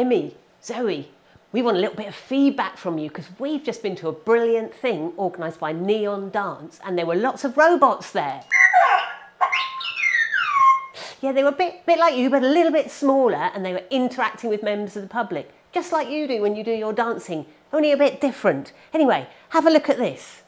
Emy, Zoe, we want a little bit of feedback from you because we've just been to a brilliant thing organised by Neon Dance and there were lots of robots there. Yeah, they were a bit like you, but a little bit smaller, and they were interacting with members of the public, just like you do when you do your dancing, only a bit different. Anyway, have a look at this.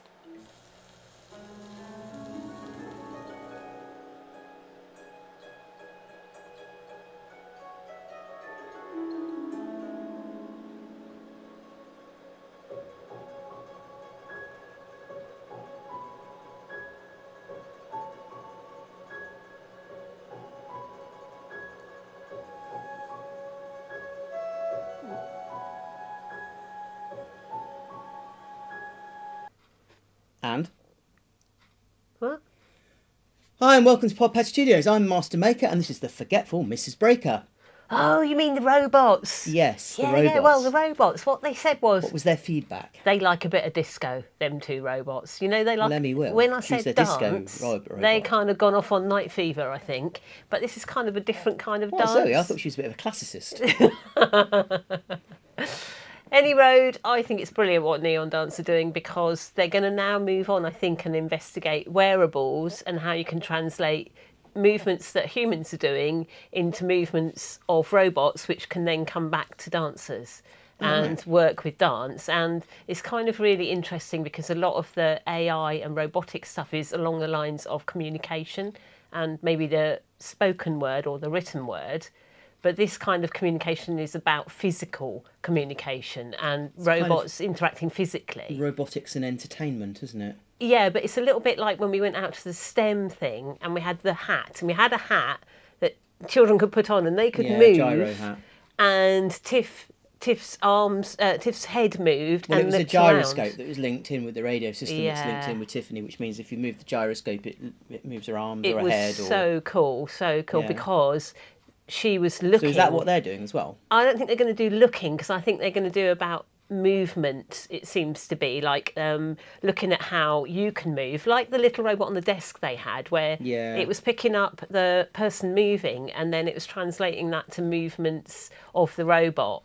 And? What? Hi and welcome to Podpadstudios. I'm Master Maker and this is the forgetful Mrs Breaker. Oh, you mean the robots? Yes, the yeah, robots. Yeah, well, the robots. What they said was... What was their feedback? They like a bit of disco, them two robots. You know, they like... Lemmy will. When I She's said the dance, disco robot. they kind of gone off on night fever, I think. But this is kind of a different kind of Well, dance. Zoe, I thought she was a bit of a classicist. Any road, I think it's brilliant what Neon Dance are doing because they're going to now move on, I think, and investigate wearables and how you can translate movements that humans are doing into movements of robots, which can then come back to dancers and work with dance. And it's kind of really interesting because a lot of the AI and robotic stuff is along the lines of communication and maybe the spoken word or the written word. But this kind of communication is about physical communication and robots interacting physically. Robotics and entertainment, isn't it? Yeah, but it's a little bit like when we went out to the S.T.E.A.M thing and we had the hat. And we had a hat that children could put on and they could move. Gyro hat. And Tiff's arms, Tiff's head moved. Well, and it was a looked gyroscope around. that was linked in with the radio system that's linked in with Tiffiny, which means if you move the gyroscope, it moves her arms or her head. It was so cool because... she was looking. So is that what they're doing as well? I don't think they're going to do looking because I think they're going to do about movement, it seems to be, like looking at how you can move, like the little robot on the desk they had where it was picking up the person moving and then it was translating that to movements of the robot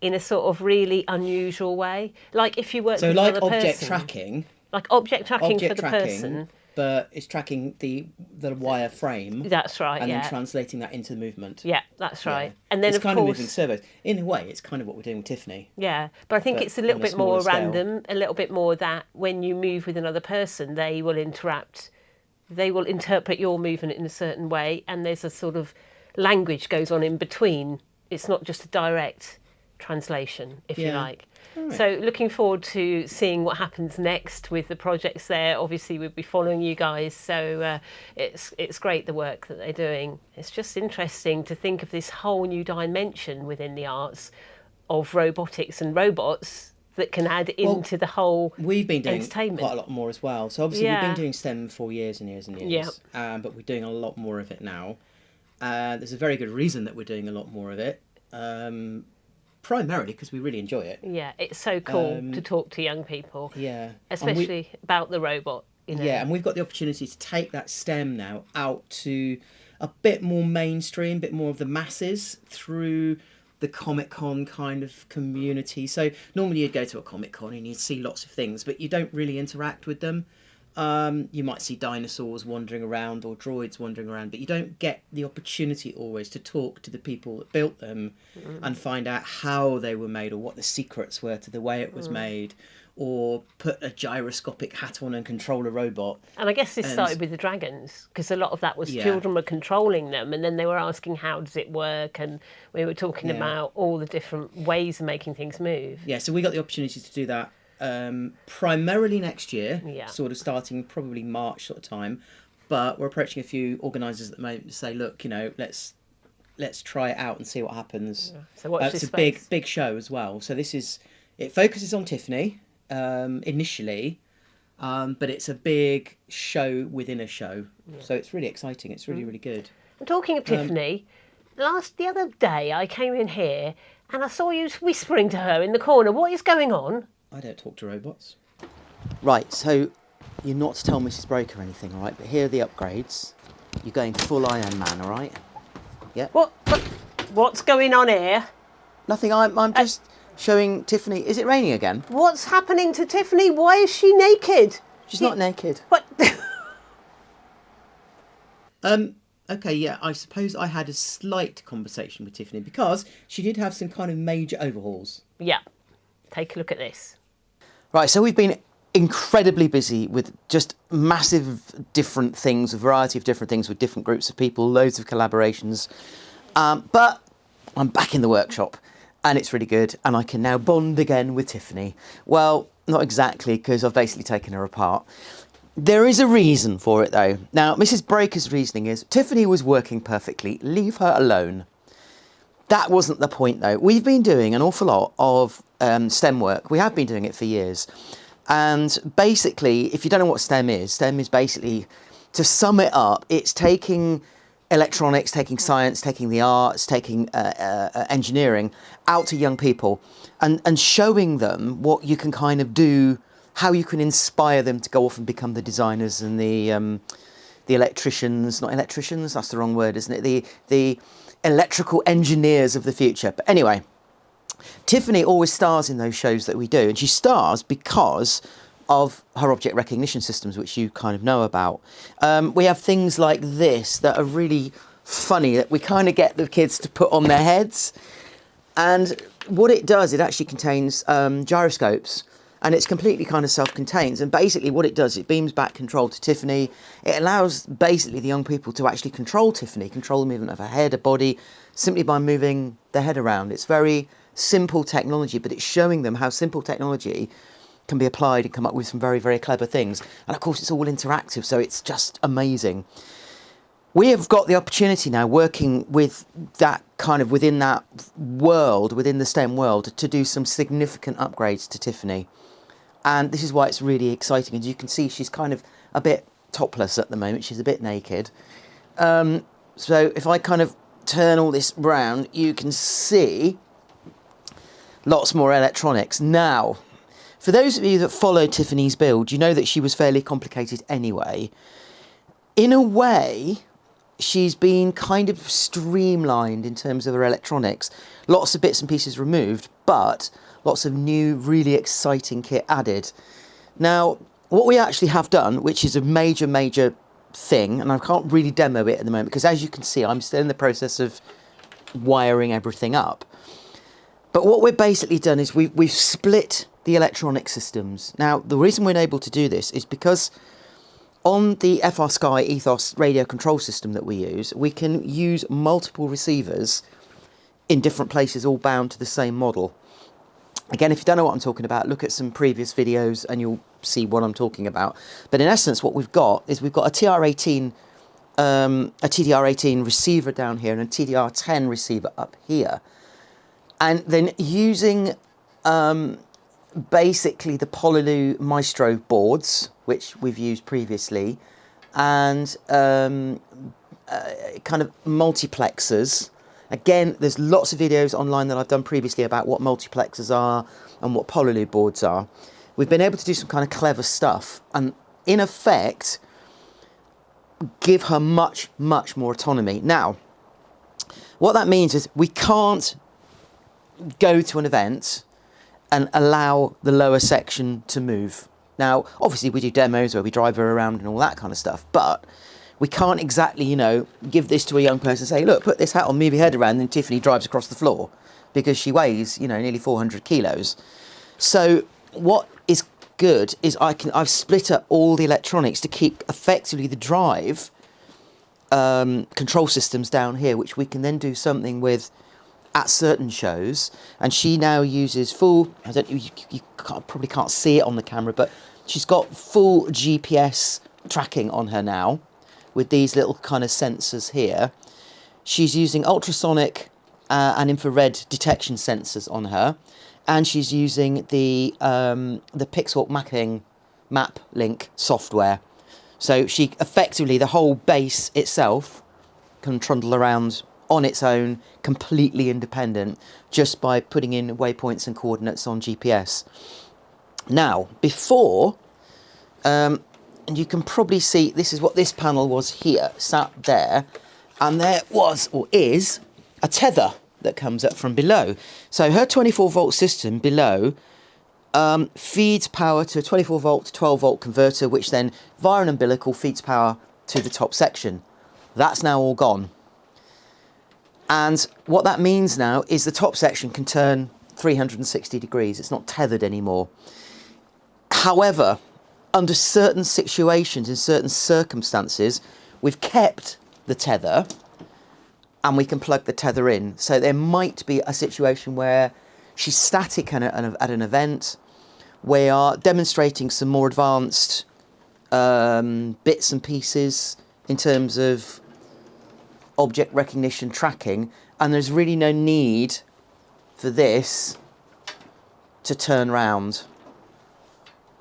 in a sort of really unusual way. Like if you work with another person. So like object tracking? Like object tracking for the person. But it's tracking the wire frame. That's right, and then translating that into the movement. Yeah, that's right. And then it's of kind course, of moving servos. In a way, it's kind of what we're doing with Tiffiny. Yeah, but I think it's a little bit more scale. random, a little bit more that when you move with another person, they will interact, they will interpret your movement in a certain way, and there's a sort of language goes on in between. It's not just a direct translation, if you like. Right. So looking forward to seeing what happens next with the projects there. Obviously we'll be following you guys, so it's great the work that they're doing. It's just interesting to think of this whole new dimension within the arts of robotics and robots that can add into the whole We've been doing entertainment. Quite a lot more as well. So obviously we've been doing STEM for years and years and years, but we're doing a lot more of it now. There's a very good reason that we're doing a lot more of it. Primarily because we really enjoy it. Yeah, it's so cool to talk to young people. Yeah. Especially about the robot, you know. Yeah, and we've got the opportunity to take that STEM now out to a bit more mainstream, a bit more of the masses through the Comic Con kind of community. So normally you'd go to a Comic Con and you'd see lots of things, but you don't really interact with them. You might see dinosaurs wandering around or droids wandering around, but you don't get the opportunity always to talk to the people that built them and find out how they were made or what the secrets were to the way it was made, or put a gyroscopic hat on and control a robot. And I guess this started with the dragons, because a lot of that was children were controlling them, and then they were asking how does it work, and we were talking about all the different ways of making things move. Yeah, so we got the opportunity to do that primarily next year, sort of starting probably March sort of time, but we're approaching a few organisers at the moment to say, look, you know, let's try it out and see what happens. So watch this it's a space. big show as well. So it focuses on Tiffiny initially, but it's a big show within a show. So it's really exciting. It's really really good. And talking of Tiffiny, the other day I came in here and I saw you whispering to her in the corner. What is going on? I don't talk to robots. Right, so you're not to tell Mrs Breaker anything, all right? But here are the upgrades. You're going full Iron Man, all right? Yeah. What's going on here? Nothing. I'm just showing Tiffiny. Is it raining again? What's happening to Tiffiny? Why is she naked? She's not naked. What? Okay, yeah, I suppose I had a slight conversation with Tiffiny because she did have some kind of major overhauls. Yeah. Take a look at this. Right, so we've been incredibly busy with just massive different things, a variety of different things with different groups of people, loads of collaborations. But I'm back in the workshop and it's really good and I can now bond again with Tiffiny. Well, not exactly, because I've basically taken her apart. There is a reason for it though. Now, Mrs Breaker's reasoning is Tiffiny was working perfectly, leave her alone. That wasn't the point though. We've been doing an awful lot of STEM work. We have been doing it for years. And basically, if you don't know what STEM is basically, to sum it up, it's taking electronics, taking science, taking the arts, taking engineering out to young people and showing them what you can kind of do, how you can inspire them to go off and become the designers and the electricians, not electricians, that's the wrong word, isn't it? The electrical engineers of the future. But anyway, Tiffiny always stars in those shows that we do, and she stars because of her object recognition systems, which you kind of know about. We have things like this that are really funny, that we kind of get the kids to put on their heads. And what it does, it actually contains gyroscopes, and it's completely kind of self-contained. And basically what it does, it beams back control to Tiffiny. It allows basically the young people to actually control Tiffiny, control the movement of her head, her body, simply by moving their head around. It's very simple technology, but it's showing them how simple technology can be applied and come up with some very, very clever things. And of course, it's all interactive, so it's just amazing. We have got the opportunity now, working with that kind of within that world, within the STEM world, to do some significant upgrades to Tiffiny. And this is why it's really exciting. As you can see, she's kind of a bit topless at the moment. She's a bit naked. So if I kind of turn all this round, you can see lots more electronics. Now, for those of you that follow Tiffany's build, you know that she was fairly complicated anyway. In a way, she's been kind of streamlined in terms of her electronics. Lots of bits and pieces removed, but lots of new, really exciting kit added. Now, what we actually have done, which is a major, major thing, and I can't really demo it at the moment, because as you can see, I'm still in the process of wiring everything up. But what we've basically done is we've split the electronic systems. Now, the reason we're able to do this is because on the FR Sky Ethos radio control system that we use, we can use multiple receivers in different places, all bound to the same model. Again, if you don't know what I'm talking about, look at some previous videos and you'll see what I'm talking about. But in essence, what we've got is we've got a TR18, a TDR18 receiver down here and a TDR10 receiver up here. And then using basically the Pololu Maestro boards, which we've used previously, and kind of multiplexers. Again, there's lots of videos online that I've done previously about what multiplexers are and what Pololu boards are. We've been able to do some kind of clever stuff and, in effect, give her much, much more autonomy. Now, what that means is we can't go to an event and allow the lower section to move. Now, obviously we do demos where we drive her around and all that kind of stuff, but we can't exactly, you know, give this to a young person and say, look, put this hat on, move your head around, and then Tiffiny drives across the floor, because she weighs, you know, nearly 400 kilos. So what is good is I've split up all the electronics to keep effectively the drive control systems down here, which we can then do something with at certain shows. And she now uses full, you probably can't see it on the camera, but she's got full GPS tracking on her now with these little kind of sensors here. She's using ultrasonic and infrared detection sensors on her, and she's using the Pixel mapping map link software. So she effectively, the whole base itself can trundle around on its own, completely independent, just by putting in waypoints and coordinates on GPS. Now, before, and you can probably see, this is what this panel was here, sat there, and there was, or is, a tether. that comes up from below. So her 24-volt system below feeds power to a 24-volt to 12-volt converter, which then, via an umbilical, feeds power to the top section. That's now all gone. And what that means now is the top section can turn 360 degrees. It's not tethered anymore. However, under certain situations, in certain circumstances, we've kept the tether and we can plug the tether in. So there might be a situation where she's static at an event. We are demonstrating some more advanced bits and pieces in terms of object recognition tracking, and there's really no need for this to turn round.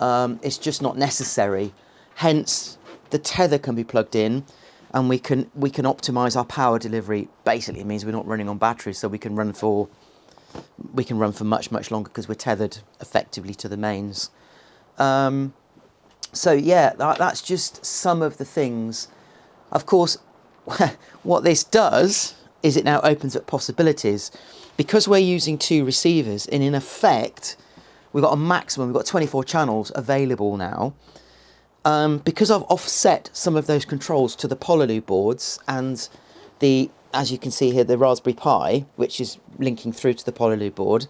It's just not necessary. Hence, the tether can be plugged in, and we can optimize our power delivery. Basically, it means we're not running on batteries, so we can run for much longer because we're tethered effectively to the mains. So yeah, that's just some of the things. Of course, what this does is it now opens up possibilities. Because we're using 2 receivers, and in effect, we've got a maximum, we've got 24 channels available now. Because I've offset some of those controls to the Pololu boards and as you can see here, the Raspberry Pi, which is linking through to the Pololu board,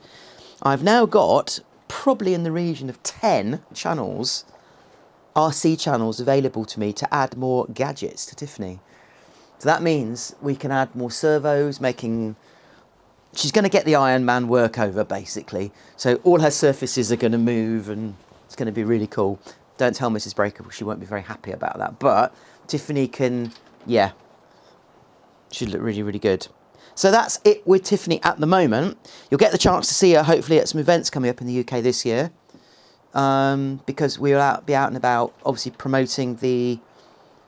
I've now got probably in the region of 10 channels, RC channels available to me to add more gadgets to Tiffiny. So that means we can add more servos, she's going to get the Iron Man work over, basically. So all her surfaces are going to move, and it's going to be really cool. Don't tell Mrs Breaker, she won't be very happy about that. But Tiffiny can, yeah, should look really, really good. So that's it with Tiffiny at the moment. You'll get the chance to see her, hopefully, at some events coming up in the UK this year. Because we'll be out and about, obviously promoting the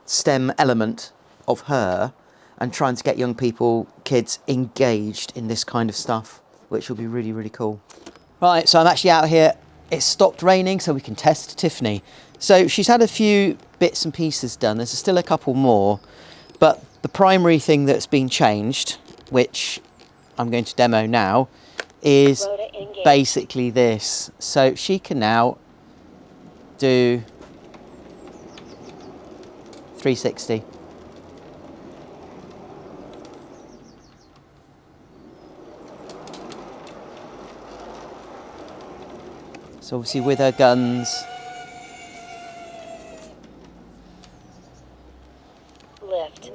STEM element of her and trying to get young people, kids, engaged in this kind of stuff, which will be really, really cool. Right, so I'm actually out here. It's stopped raining, so we can test Tiffiny. So she's had a few bits and pieces done. There's still a couple more, but the primary thing that's been changed, which I'm going to demo now, is basically this. So she can now do 360. So obviously with her guns, lift.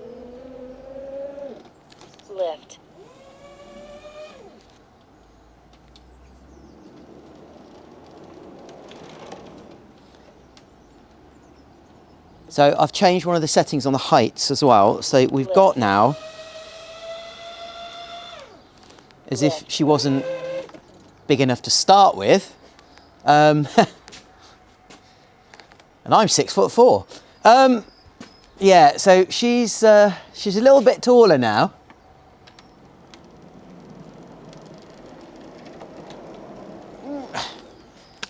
so I've changed one of the settings on the heights as well. So we've got now, as if she wasn't big enough to start with, and I'm 6'4". Yeah, so she's a little bit taller now.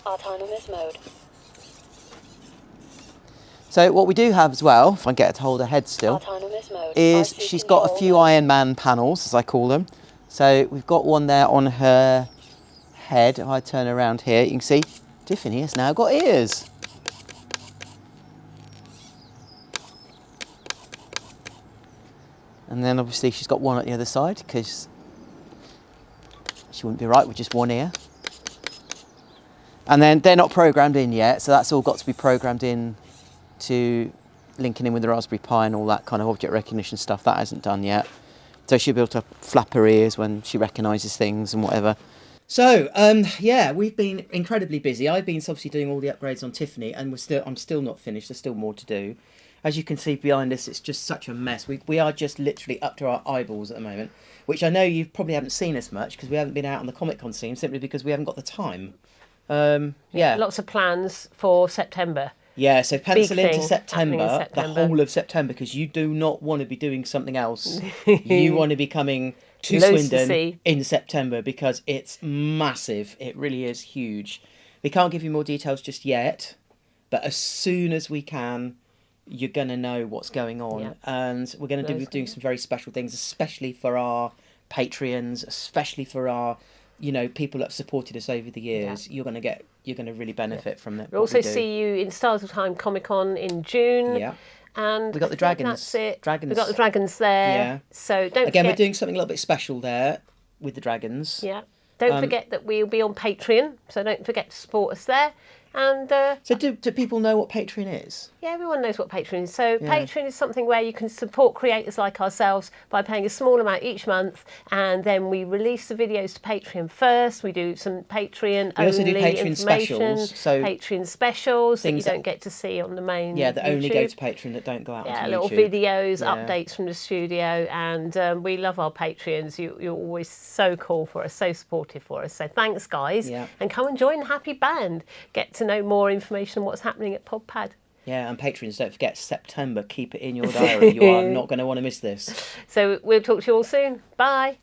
Autonomous mode. So what we do have as well, if I can get her to hold her head still, Autonomous mode. is RC she's got a few control Iron Man panels, as I call them. So we've got one there on her head. If I turn around here, you can see Tiffiny has now got ears. And then obviously she's got one at the other side because she wouldn't be right with just one ear. And then they're not programmed in yet, so that's all got to be programmed in to linking in with the Raspberry Pi and all that kind of object recognition stuff. That hasn't done yet. So she'll be able to flap her ears when she recognises things and whatever. So, yeah, we've been incredibly busy. I've been obviously doing all the upgrades on Tiffiny, and I'm still not finished. There's still more to do. As you can see behind us, it's just such a mess. We are just literally up to our eyeballs at the moment, which I know you probably haven't seen as much because we haven't been out on the Comic Con scene, simply because we haven't got the time. Yeah. Lots of plans for September. Yeah, so pencil Big into thing September, happening in the September. whole of September, because you do not want to be doing something else. You want to be coming to Loads to Swindon see. in September because it's massive. It really is huge. We can't give you more details just yet, but as soon as we can, you're going to know what's going on. Yeah. And we're going to be doing some very special things, especially for our Patreons, especially for our, people that have supported us over the years. You're going to really benefit from that. We'll also see you in Stars of Time Comic Con in June. Yeah. And We got the dragons. That's it. Dragons. We got the dragons there. Yeah. So don't Again, forget. we're doing something a little bit special there with the dragons. Yeah. Don't forget that we'll be on Patreon. So don't forget to support us there. And so do people know what Patreon is? yeah, everyone knows what Patreon is. So Patreon is something where you can support creators like ourselves by paying a small amount each month, and then we release the videos to Patreon first. We do some Patreon We also do only Patreon information, specials, so Patreon specials that you things that- don't get to see on the main. Yeah, that only go YouTube. to Patreon, that don't go out Yeah, onto little YouTube. videos, Yeah. updates from the studio, and we love our Patreons. You're always so cool for us, so supportive for us. So thanks, guys, Yeah. and come and join the happy band. Get to know more information on what's happening at Podpad. Yeah, and Patreons, don't forget, September, keep it in your diary. You are not going to want to miss this. So we'll talk to you all soon. Bye.